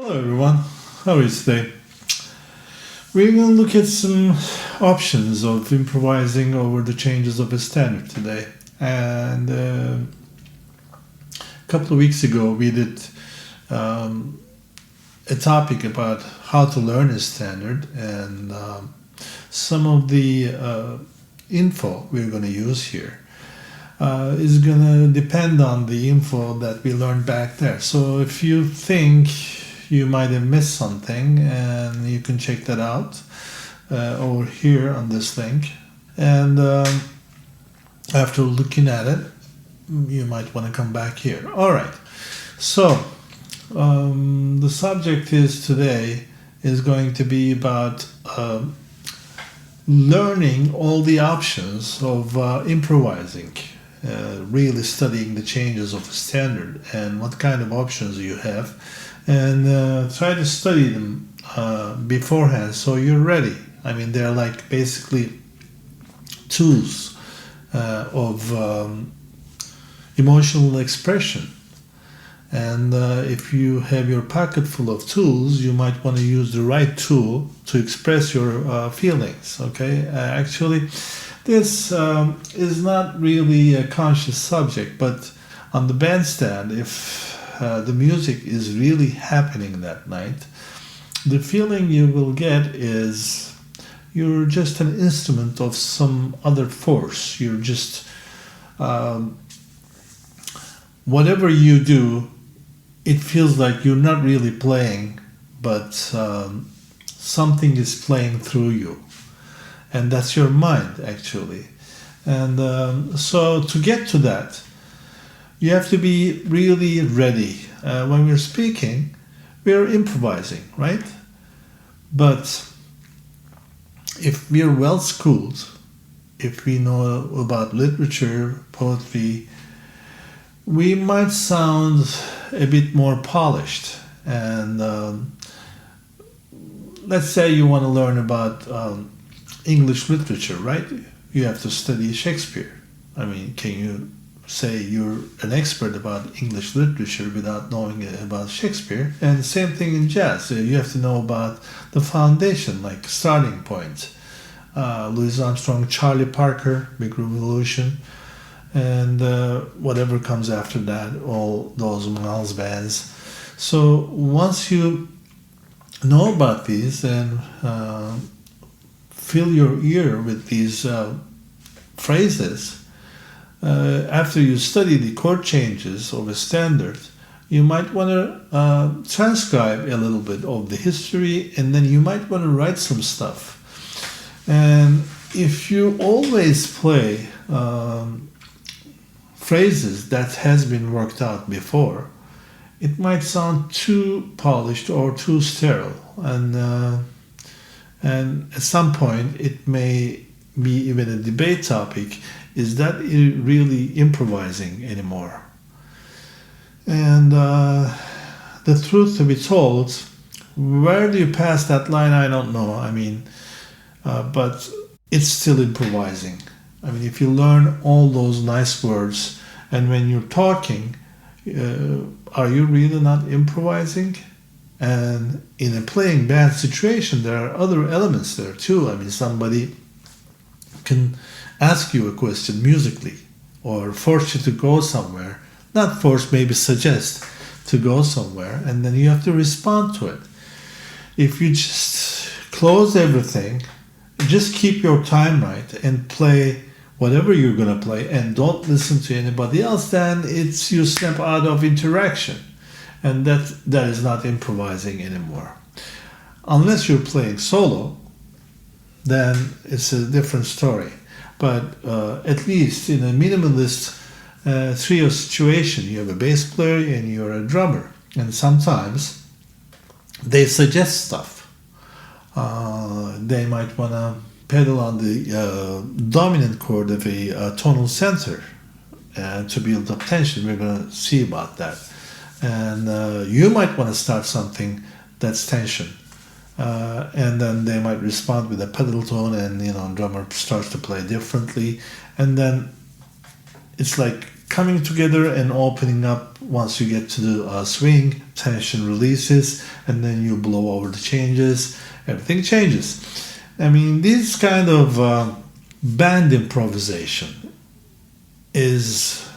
Hello everyone, how are you today? We're going to look at some options of improvising over the changes of a standard today. And a couple of weeks ago we did a topic about how to learn a standard, and some of the info we're going to use here is going to depend on the info that we learned back there. So if you think you might have missed something, and you can check that out over here on this link. And after looking at it, you might want to come back here. All right. So the subject today is going to be about learning all the options of improvising, really studying the changes of a standard and what kind of options you have, and try to study them beforehand so you're ready. I mean, they're like basically tools of emotional expression. And if you have your pocket full of tools, you might want to use the right tool to express your feelings, okay? Actually, this is not really a conscious subject, but on the bandstand, if the music is really happening that night, the feeling you will get is you're just an instrument of some other force. You're just, whatever you do, it feels like you're not really playing, but something is playing through you. And that's your mind, actually. And so to get to that, you have to be really ready. When we're speaking, we're improvising, right? But if we're well schooled, if we know about literature, poetry, we might sound a bit more polished. And let's say you want to learn about English literature, right? You have to study Shakespeare. I mean, can you say you're an expert about English literature without knowing about Shakespeare? And the same thing in jazz. You have to know about the foundation, like starting point. Louis Armstrong, Charlie Parker, Big Revolution, and whatever comes after that, all those Miles bands. So once you know about these and fill your ear with these phrases, after you study the chord changes of a standard, you might want to transcribe a little bit of the history, and then you might want to write some stuff. And if you always play phrases that has been worked out before, it might sound too polished or too sterile, and at some point it may be even a debate topic. Is that really improvising anymore? And the truth to be told, where do you pass that line? I don't know. I mean, but it's still improvising. I mean, if you learn all those nice words, and when you're talking, are you really not improvising? And in a playing band situation, there are other elements there too. I mean, somebody can ask you a question musically, or force you to go somewhere. Not force, maybe suggest to go somewhere, and then you have to respond to it. If you just close everything, just keep your time right and play whatever you're going to play and don't listen to anybody else, then it's you step out of interaction, and that is not improvising anymore. Unless you're playing solo, then it's a different story. But at least in a minimalist trio situation, you have a bass player and you're a drummer, and sometimes they suggest stuff. They might want to pedal on the dominant chord of a tonal center to build up tension. We're going to see about that. And you might want to start something that's tension. And then they might respond with a pedal tone, and drummer starts to play differently, and then it's like coming together and opening up once you get to the swing, tension releases, and then you blow over the changes, everything changes. I mean, this kind of band improvisation is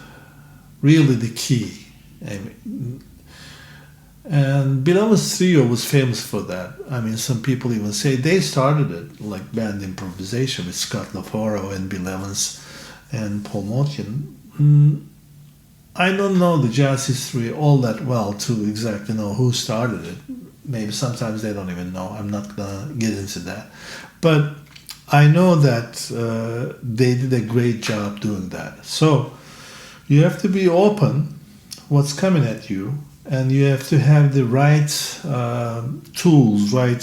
really the key. I mean, and Beloved's trio was famous for that. I mean, some people even say they started it, like band improvisation with Scott LaFaro and Bill Evans and Paul Motian. I don't know the jazz history all that well to exactly know who started it. Maybe sometimes they don't even know. I'm not gonna get into that. But I know that they did a great job doing that. So you have to be open what's coming at you, and you have to have the right tools, right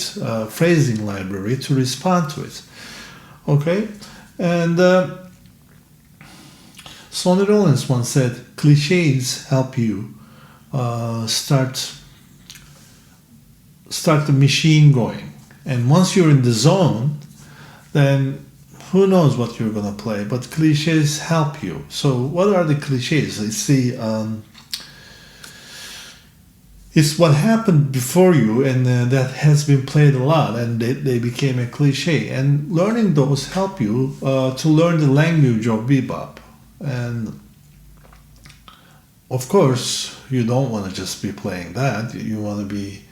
phrasing library to respond to it. Okay? And Sonny Rollins once said, cliches help you start the machine going. And once you're in the zone, then who knows what you're going to play. But cliches help you. So what are the cliches? It's what happened before you, and that has been played a lot, and they became a cliche. And learning those help you to learn the language of bebop. And of course, you don't want to just be playing that. You want to be,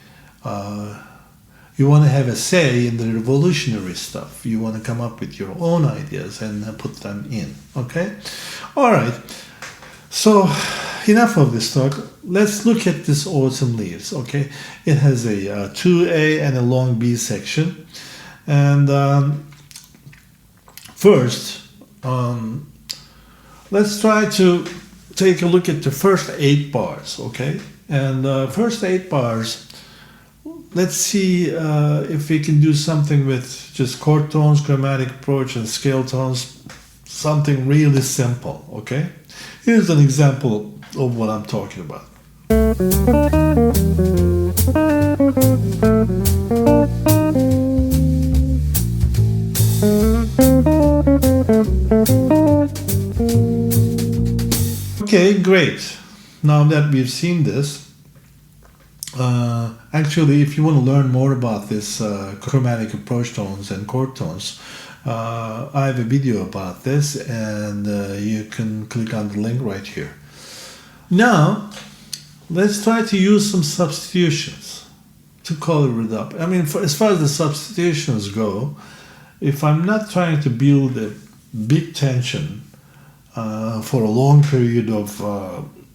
you want to have a say in the revolutionary stuff. You want to come up with your own ideas and put them in. Okay, all right. So enough of this talk. Let's look at this Autumn Leaves. Okay, it has a 2A and a long B section, and first. Let's try to take a look at the first 8 bars, okay? And first 8 bars, let's see if we can do something with just chord tones, chromatic approach, and scale tones, something really simple, okay? Here's an example of what I'm talking about. Okay, great. Now that we've seen this, actually, if you want to learn more about this chromatic approach tones and chord tones, I have a video about this, and you can click on the link right here. Now, let's try to use some substitutions to color it up. I mean, as far as the substitutions go, if I'm not trying to build a big tension for a long period of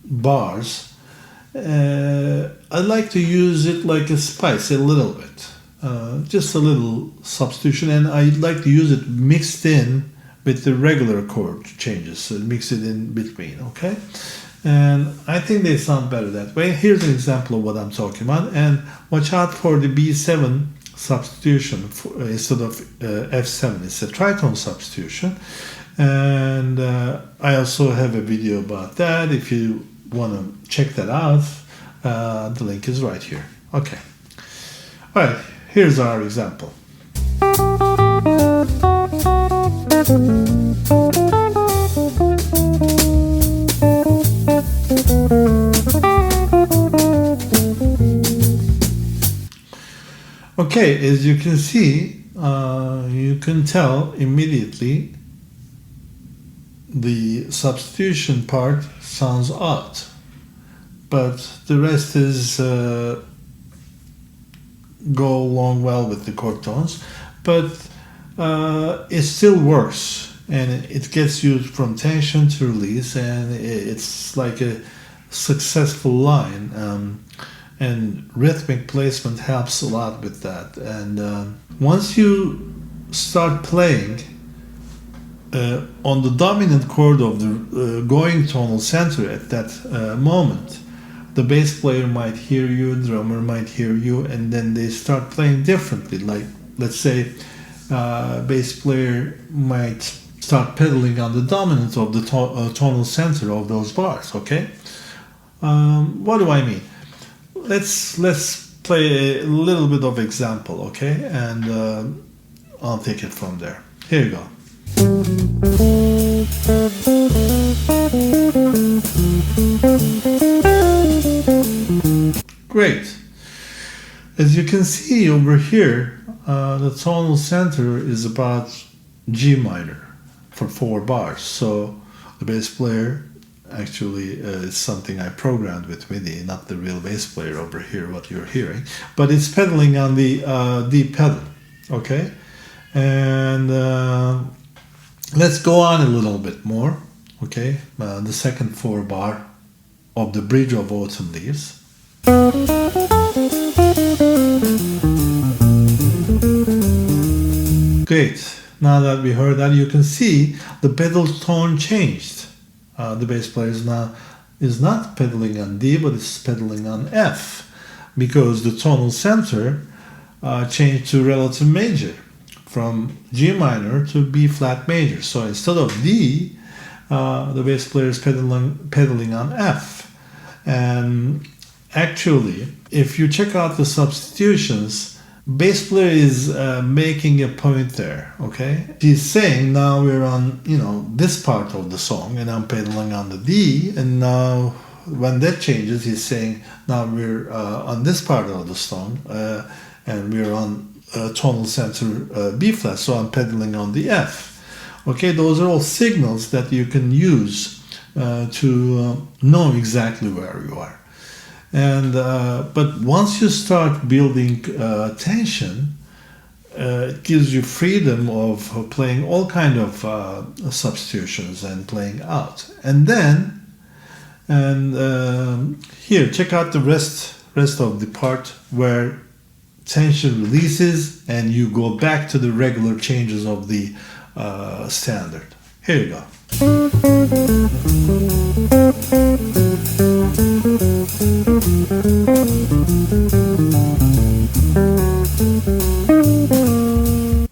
bars, I like to use it like a spice, a little bit, just a little substitution, and I like to use it mixed in with the regular chord changes, so mix it in between, okay? And I think they sound better that way. Here's an example of what I'm talking about, and watch out for the B7 substitution instead of F7. It's a tritone substitution. And I also have a video about that. If you want to check that out, the link is right here. Okay. All right, here's our example. Okay, as you can see, you can tell immediately the substitution part sounds odd, but the rest is go along well with the chord tones, but it still works, and it gets you from tension to release, and it's like a successful line, and rhythmic placement helps a lot with that. And once you start playing on the dominant chord of the going tonal center at that moment, the bass player might hear you, drummer might hear you, and then they start playing differently. Like, let's say, bass player might start pedaling on the dominant of the tonal center of those bars, okay? What do I mean? Let's play a little bit of example, okay? And I'll take it from there. Here you go. Great. As you can see over here, the tonal center is about G minor for 4 bars. So the bass player actually is something I programmed with MIDI, not the real bass player over here, what you're hearing. But it's pedaling on the D pedal, okay? And let's go on a little bit more, okay? The second 4 bar of the Bridge of Autumn Leaves. Great. Now that we heard that, you can see the pedal tone changed. The bass player is not pedaling on D, but it's pedaling on F, because the tonal center changed to relative major from G minor to B flat major. So instead of D, the bass player is pedaling on F. And actually, if you check out the substitutions, bass player is making a point there, okay? He's saying now we're on, this part of the song, and I'm pedaling on the D, and now when that changes, he's saying now we're on this part of the song, and we're on tonal center B flat, so I'm pedaling on the F. Okay, those are all signals that you can use to know exactly where you are. And but once you start building tension, it gives you freedom of playing all kind of substitutions and playing out. And then, here, check out the rest of the part where tension releases and you go back to the regular changes of the standard. Here you go.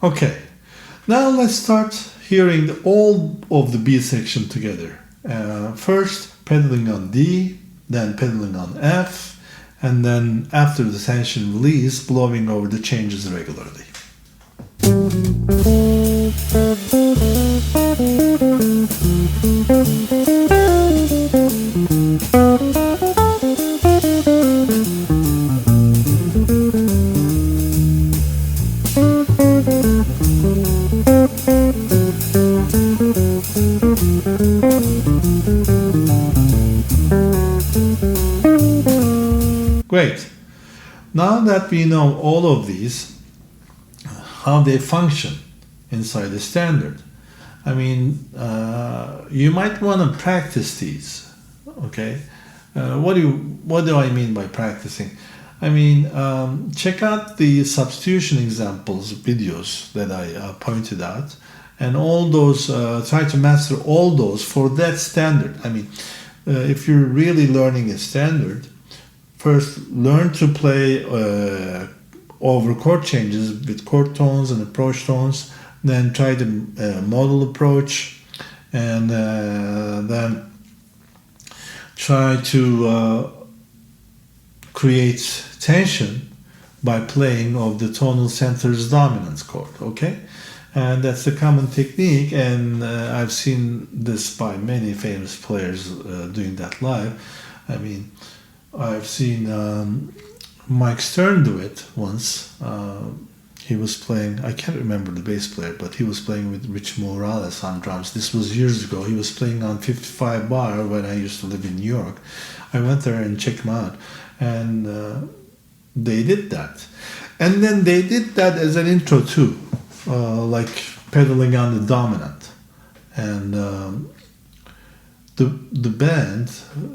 Okay, now let's start hearing all of the B section together. First pedaling on D, then pedaling on F, and then after the tension release, blowing over the changes regularly. Great. Now that we know all of these, how they function inside the standard, I mean, you might want to practice these, okay? What do I mean by practicing? I mean, check out the substitution examples videos that I pointed out, and all those, try to master all those for that standard. I mean, if you're really learning a standard, first learn to play over chord changes with chord tones and approach tones, then try the modal approach, and then try to create tension by playing of the tonal center's dominance chord, okay? And that's a common technique, and I've seen this by many famous players doing that live. I mean, I've seen Mike Stern do it once. He was playing, I can't remember the bass player, but he was playing with Rich Morales on drums. This was years ago. He was playing on 55 bar when I used to live in New York. I went there and checked him out, and they did that. And then they did that as an intro too, like pedaling on the dominant. And the band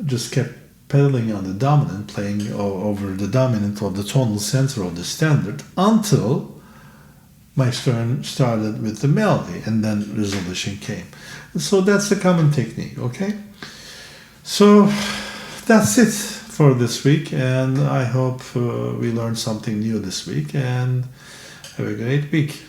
just kept pedaling on the dominant, playing over the dominant of the tonal center of the standard until Mike Stern started with the melody, and then resolution came. So that's a common technique, okay? So that's it for this week, and I hope we learned something new this week, and have a great week.